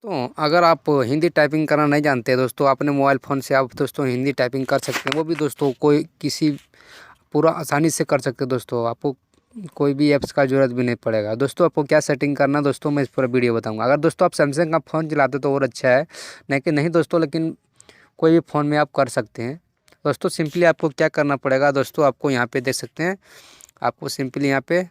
तो अगर आप हिंदी टाइपिंग करना नहीं जानते दोस्तों, अपने मोबाइल फ़ोन से आप दोस्तों हिंदी टाइपिंग कर सकते हैं। वो भी दोस्तों कोई किसी पूरा आसानी से कर सकते हैं दोस्तों। आपको कोई भी ऐप्स का ज़रूरत भी नहीं पड़ेगा दोस्तों। आपको क्या सेटिंग करना है दोस्तों, मैं इस पूरा वीडियो बताऊंगा। अगर दोस्तों आप सैमसंग का फ़ोन चलाते तो और अच्छा है, नहीं कि नहीं दोस्तों, लेकिन कोई भी फ़ोन में आप कर सकते हैं दोस्तों। सिंपली आपको क्या करना पड़ेगा दोस्तों, आपको यहाँ पे देख सकते हैं, आपको सिंपली यहाँ पे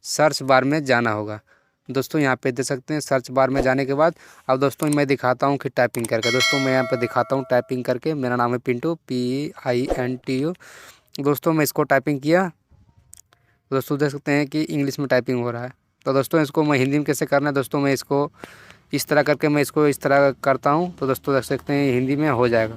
सर्च बार में जाना होगा दोस्तों। यहाँ पे देख सकते हैं, सर्च बार में जाने के बाद अब दोस्तों मैं दिखाता हूँ कि टाइपिंग करके दोस्तों, मैं यहाँ पे दिखाता हूँ टाइपिंग करके। मेरा नाम है पिंटू, PINTU दोस्तों। मैं इसको टाइपिंग किया दोस्तों, देख सकते हैं कि इंग्लिश में टाइपिंग हो रहा है। तो दोस्तों इसको मैं हिंदी में कैसे करना है दोस्तों, मैं इसको इस तरह करके मैं इसको इस तरह करता हूँ। तो दोस्तों देख सकते हैं हिंदी में हो जाएगा।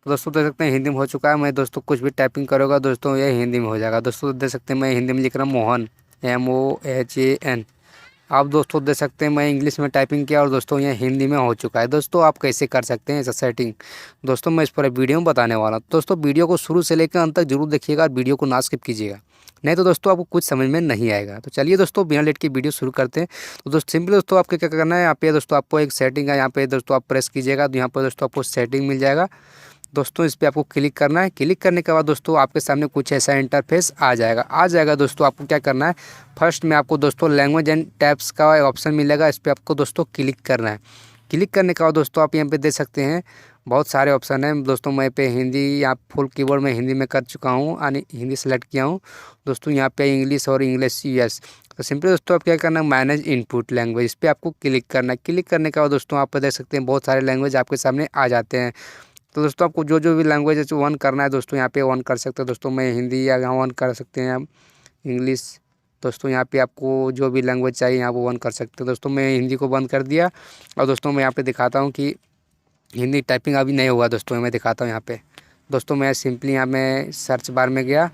तो दोस्तों देख सकते हैं हिंदी में हो चुका है। मैं दोस्तों कुछ भी टाइपिंग करूँगा दोस्तों, ये हिंदी में हो जाएगा दोस्तों। देख सकते हैं मैं हिंदी में लिख रहा हूँ मोहन, MOHAN। आप दोस्तों देख सकते हैं मैं इंग्लिश में टाइपिंग किया और दोस्तों ये हिंदी में हो चुका है। दोस्तों आप कैसे कर सकते हैं ऐसा सेटिंग दोस्तों, मैं इस पूरे वीडियो में बताने वाला हूँ। दोस्तों वीडियो को शुरू से लेकर अंत तक जरूर देखिएगा और वीडियो को ना स्किप कीजिएगा, नहीं तो दोस्तों आपको कुछ समझ में नहीं आएगा। तो चलिए दोस्तों बिना लेट की वीडियो शुरू करते हैं। तो दोस्तों सिंपली दोस्तों आपको क्या करना है, यहाँ पे दोस्तों आपको एक सेटिंग है, यहाँ पे दोस्तों आप प्रेस कीजिएगा तो यहाँ पर दोस्तों आपको सेटिंग मिल जाएगा दोस्तों। इस पर आपको क्लिक करना है। क्लिक करने के बाद दोस्तों आपके सामने कुछ ऐसा इंटरफेस आ जाएगा दोस्तों। आपको क्या करना है, फर्स्ट में आपको दोस्तों लैंग्वेज एंड टैब्स का ऑप्शन मिलेगा, इस पर आपको दोस्तों क्लिक करना है। क्लिक करने के बाद दोस्तों आप यहाँ पे देख सकते हैं बहुत सारे ऑप्शन हैं दोस्तों। मैं पे हिंदी यहाँ फुल कीबोर्ड में हिंदी में कर चुका हूँ, यानी हिंदी सेलेक्ट किया हूँ दोस्तों। यहाँ पे इंग्लिश और इंग्लिश US। तो सिंपली दोस्तों आप क्या करना है, मैनेज इनपुट लैंग्वेज, इस पर आपको क्लिक करना है। क्लिक करने के बाद दोस्तों आप देख सकते हैं बहुत सारे लैंग्वेज आपके सामने आ जाते हैं। तो दोस्तों आपको जो जो भी लैंग्वेज है वन करना है दोस्तों, यहाँ पे वन कर सकते हैं दोस्तों। मैं हिंदी या यहाँ वन कर सकते हैं आप इंग्लिश दोस्तों। यहाँ पे आपको जो भी लैंग्वेज चाहिए यहाँ वो वन कर सकते हैं दोस्तों। मैं हिंदी को बंद कर दिया और दोस्तों मैं यहाँ पे दिखाता हूँ कि हिंदी टाइपिंग अभी नहीं होगा दोस्तों। मैं दिखाता हूँ यहाँ पे दोस्तों, मैं सिंपली यहाँ मैं सर्च बार में गया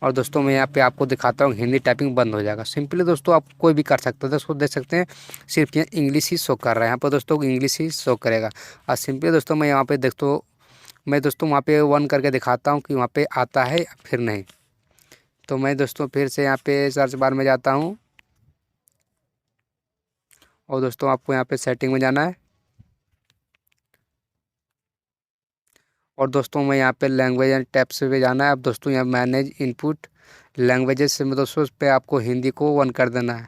और दोस्तों मैं यहाँ पे आपको दिखाता हूँ हिंदी टाइपिंग बंद हो जाएगा। सिंपली दोस्तों आप कोई भी कर सकते हो दोस्तों, देख सकते हैं सिर्फ यहाँ इंग्लिश ही शो कर रहा है, यहाँ पर दोस्तों इंग्लिश ही शो करेगा। और सिंपली दोस्तों मैं यहाँ पे मैं दोस्तों वहाँ पे वन करके दिखाता हूँ कि वहाँ पे आता है या फिर नहीं। तो मैं दोस्तों फिर से यहाँ पे सर्च बार में जाता हूँ और दोस्तों आपको यहाँ पे सेटिंग में जाना है और दोस्तों मैं यहाँ पे लैंग्वेज एंड टैब्स पे जाना है। अब दोस्तों यहाँ मैनेज इनपुट लैंग्वेजेस से मैं दोस्तों उस पर आपको हिंदी को वन कर देना है।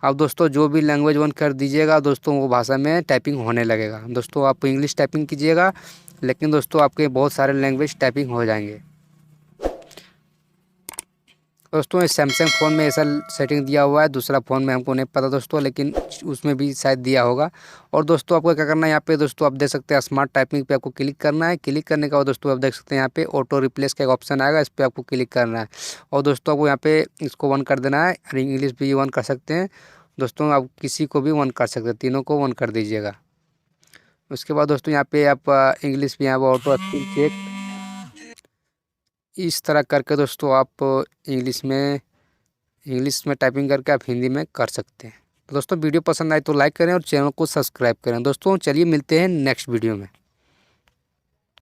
अब दोस्तों जो भी लैंग्वेज वन कर दीजिएगा दोस्तों वो भाषा में टाइपिंग होने लगेगा दोस्तों। आप इंग्लिश टाइपिंग कीजिएगा लेकिन दोस्तों आपके बहुत सारे लैंग्वेज टाइपिंग हो जाएंगे दोस्तों। इस सैमसंग फ़ोन में ऐसा सेटिंग दिया हुआ है, दूसरा फ़ोन में हमको नहीं पता दोस्तों, लेकिन उसमें भी शायद दिया होगा। और दोस्तों आपको क्या करना है, यहाँ पे दोस्तों आप देख सकते हैं स्मार्ट टाइपिंग पे आपको क्लिक करना है। क्लिक करने के बाद दोस्तों आप देख सकते हैं यहाँ पे ऑटो रिप्लेस का एक ऑप्शन आएगा, इस पर आपको क्लिक करना है और दोस्तों आपको यहाँ पे इसको वन कर देना है। और इंग्लिश भी वन कर सकते हैं दोस्तों, आप किसी को भी वन कर सकते हैं, तीनों को वन कर दीजिएगा। उसके बाद दोस्तों यहाँ पे आप इंग्लिश भी यहाँ पर ऑटो स्पीड चेक, इस तरह करके दोस्तों आप इंग्लिश में टाइपिंग करके आप हिंदी में कर सकते हैं। तो दोस्तों वीडियो पसंद आए तो लाइक करें और चैनल को सब्सक्राइब करें दोस्तों। चलिए मिलते हैं नेक्स्ट वीडियो में।